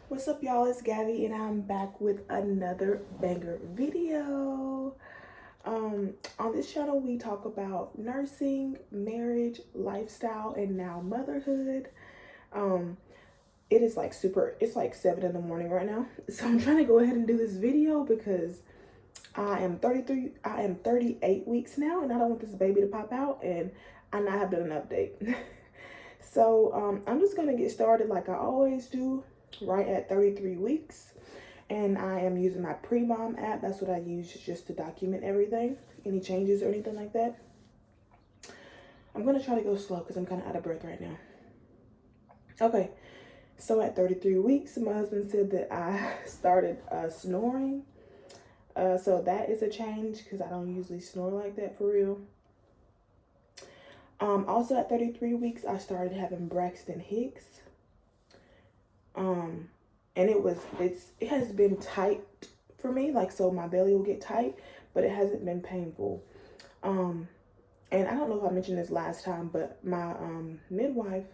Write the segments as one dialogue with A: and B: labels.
A: What's up, y'all? It's Gabby and I'm back with another banger video. On this channel we talk about nursing, marriage, lifestyle, and now motherhood. um it's like 7 in the morning right now, so I'm trying to go ahead and do this video because I am 38 weeks now, and I don't want this baby to pop out and I not have done an update. So I'm just gonna get started like I always do, right at 33 weeks. And I am using my pre-mom app. That's what I use just to document everything, any changes or anything like that. I'm gonna try to go slow because I'm kind of out of breath right now. Okay, so at 33 weeks, my husband said that I started snoring. So that is a change because I don't usually snore like that for real. Also at 33 weeks, I started having Braxton Hicks. And it has been tight for me, like, so my belly will get tight, but it hasn't been painful. And I don't know if I mentioned this last time, but my midwife,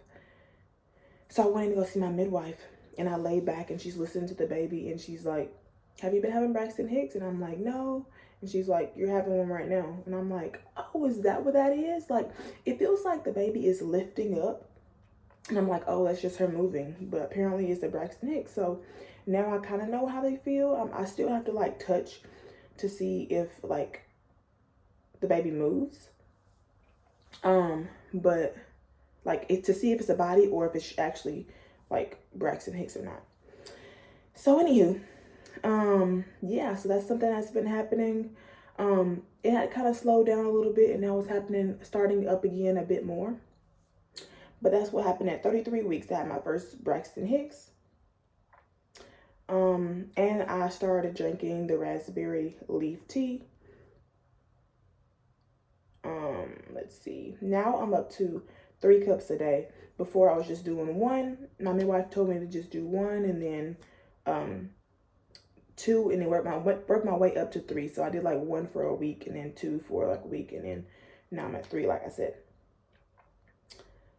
A: so I went in to go see my midwife, and I lay back and she's listening to the baby, and she's like, have you been having Braxton Hicks? And I'm like, no. And she's like, you're having one right now. And I'm like, oh, is that what that is? Like, it feels like the baby is lifting up. And I'm like, oh, that's just her moving. But apparently it's the Braxton Hicks. So now I kind of know how they feel. I still have to like touch to see if like the baby moves. But like to see if it's a body or if it's actually like Braxton Hicks or not. So anywho, yeah, so that's something that's been happening. It had kind of slowed down a little bit, and now it's happening, starting up again a bit more. But that's what happened at 33 weeks. I had my first Braxton Hicks. And I started drinking the raspberry leaf tea. Let's see. Now I'm up to 3 cups a day. Before I was just doing 1. My midwife told me to just do 1 and then 2, and then work my way up to 3. So I did like 1 for a week and then 2 for like a week, and then now I'm at 3, like I said.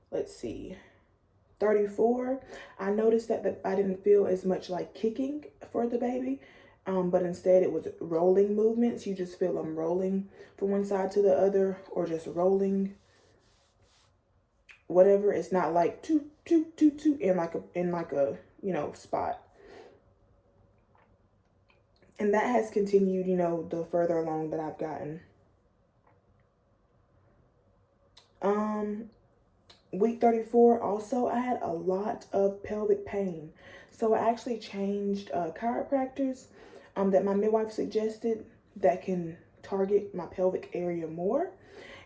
A: Let's see, 34, I noticed that I didn't feel as much like kicking for the baby, but instead it was rolling movements. You just feel them rolling from one side to the other, or just rolling, whatever. It's not like toot, toot, toot, toot in like a you know, spot. And that has continued, you know, the further along that I've gotten. Week 34, also, I had a lot of pelvic pain. So I actually changed chiropractors that my midwife suggested that can target my pelvic area more.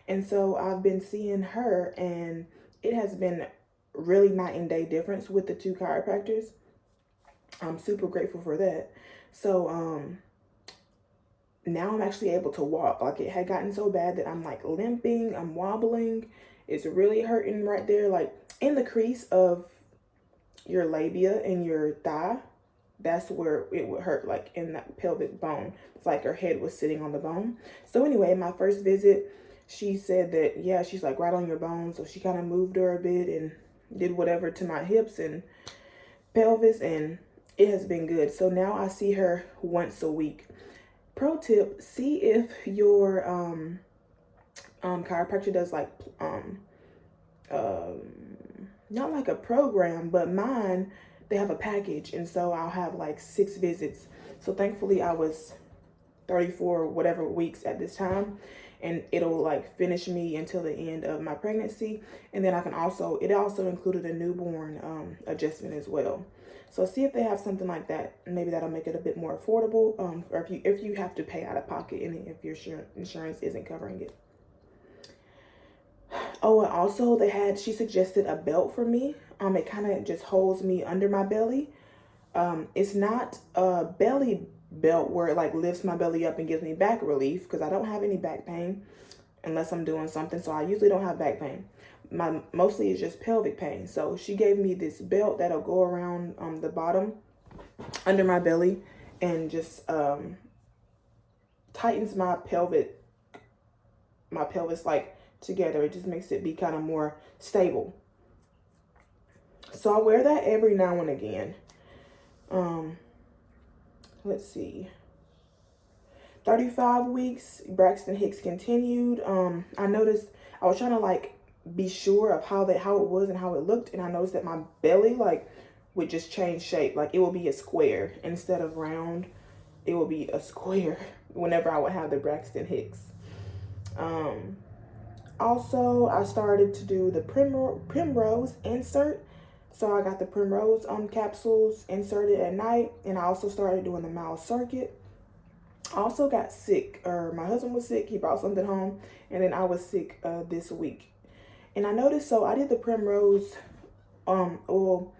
A: And so I've been seeing her, and it has been really night and day difference with the 2 chiropractors. I'm super grateful for that. So now I'm actually able to walk. Like, it had gotten so bad that I'm like limping, I'm wobbling. It's really hurting right there, like in the crease of your labia and your thigh. That's where it would hurt, like in that pelvic bone. It's like her head was sitting on the bone. So anyway, my first visit, she said that, yeah, she's like right on your bone. So she kind of moved her a bit and did whatever to my hips and pelvis, and it has been good. So now I see her once a week. Pro tip, see if your chiropractor does like not like a program, but mine, they have a package, and so I'll have like 6 visits. So thankfully I was 34 whatever weeks at this time, and it'll like finish me until the end of my pregnancy. And then I can also, it also included a newborn adjustment as well. So see if they have something like that. Maybe that'll make it a bit more affordable, or if you have to pay out of pocket, and if your insurance isn't covering it. Oh, and also she suggested a belt for me. It kind of just holds me under my belly. It's not a belly belt where it like lifts my belly up and gives me back relief, because I don't have any back pain unless I'm doing something. So I usually don't have back pain. Mostly it's just pelvic pain. So she gave me this belt that'll go around the bottom under my belly and just tightens my pelvis like together. It just makes it be kind of more stable. So I wear that every now and again. Let's see. 35 weeks, Braxton Hicks continued. I noticed I was trying to like be sure of how it was and how it looked, and I noticed that my belly like would just change shape. Like it will be a square instead of round. It will be a square whenever I would have the Braxton Hicks. Also, I started to do the Primrose insert. So I got the Primrose capsules inserted at night, and I also started doing the mild circuit. I also got sick, or my husband was sick. He brought something home, and then I was sick this week. And I noticed, so I did the Primrose well,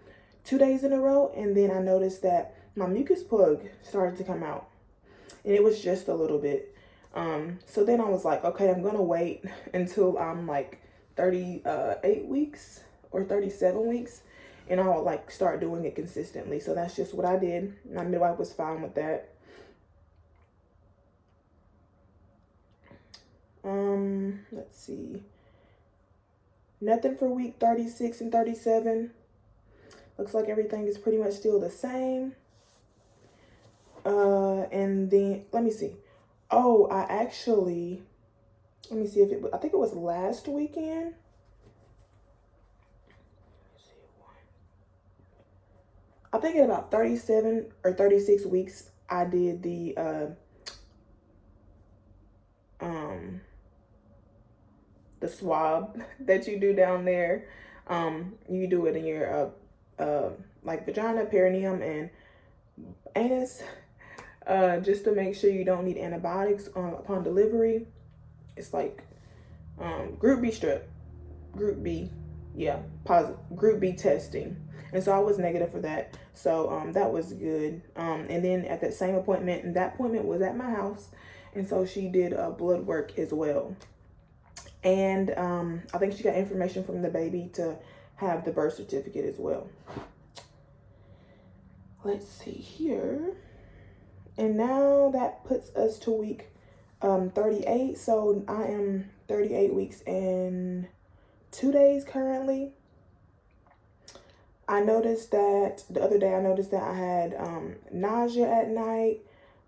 A: 2 days in a row, and then I noticed that my mucus plug started to come out, and it was just a little bit. So then I was like, okay, I'm gonna wait until I'm like 38 weeks or 37 weeks, and I'll like start doing it consistently. So that's just what I did. My midwife was fine with that. Let's see. Nothing for week 36 and 37. Looks like everything is pretty much still the same. And then let me see. Oh, let me see if it was, I think it was last weekend. I think at about 37 or 36 weeks, I did the swab that you do down there. You do it in your like vagina, perineum, and anus, just to make sure you don't need antibiotics upon delivery. It's like group B strep, group B, yeah, positive, group B testing. And so I was negative for that. So that was good. And then at that same appointment, and that appointment was at my house, and so she did blood work as well. And I think she got information from the baby to have the birth certificate as well. Let's see here. And now that puts us to week 38. So I am 38 weeks and 2 days currently. I noticed that the other day, I had nausea at night.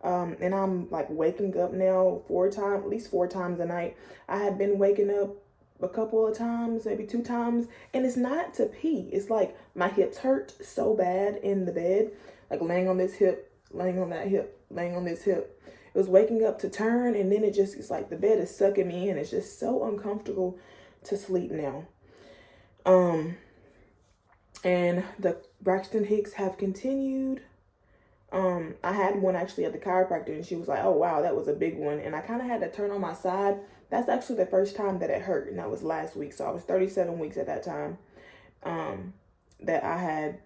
A: And I'm like waking up now at least four times a night. I had been waking up a couple of times, maybe 2 times, and it's not to pee. It's like my hips hurt so bad in the bed, like laying on this hip, laying on that hip, laying on this hip. It was waking up to turn, and then it's like the bed is sucking me in. It's just so uncomfortable to sleep now. And the Braxton Hicks have continued. I had one actually at the chiropractor, and she was like, oh wow, that was a big one. And I kind of had to turn on my side. That's actually the first time that it hurt, and that was last week. So I was 37 weeks at that time. That I had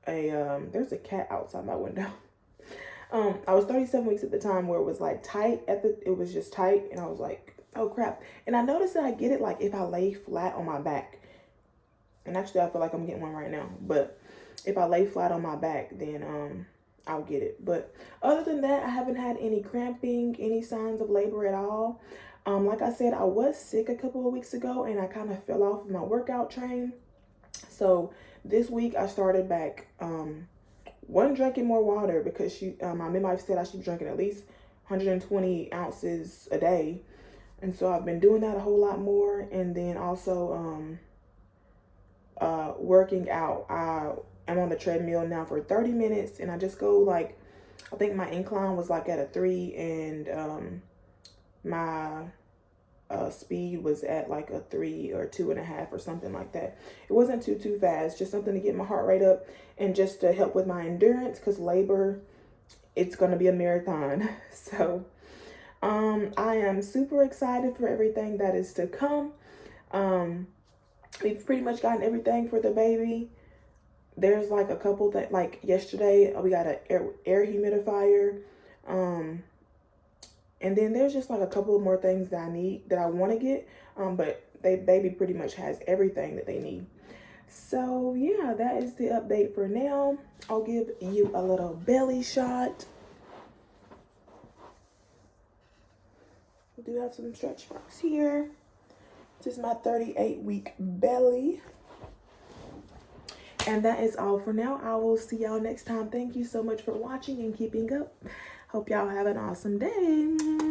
A: there's a cat outside my window. I was 37 weeks at the time where it was like tight it was just tight, and I was like, oh crap. And I noticed that I get it like if I lay flat on my back. And actually I feel like I'm getting one right now, but if I lay flat on my back, then I'll get it. But other than that, I haven't had any cramping, any signs of labor at all. Like I said, I was sick a couple of weeks ago, and I kind of fell off of my workout train. So this week I started back, drinking more water, because my midwife said I should be drinking at least 120 ounces a day. And so I've been doing that a whole lot more. And then also working out. I'm on the treadmill now for 30 minutes, and I just go like, I think my incline was like at a 3, and my speed was at like a 3 or 2.5 or something like that. It wasn't too fast, just something to get my heart rate up and just to help with my endurance, because labor, it's going to be a marathon. So I am super excited for everything that is to come. We've pretty much gotten everything for the baby. There's like a couple that, like yesterday, we got an air humidifier. And then there's just like a couple of more things that I need, that I want to get. But baby pretty much has everything that they need. So yeah, that is the update for now. I'll give you a little belly shot. We do have some stretch marks here. This is my 38-week belly. And that is all for now. I will see y'all next time. Thank you so much for watching and keeping up. Hope y'all have an awesome day.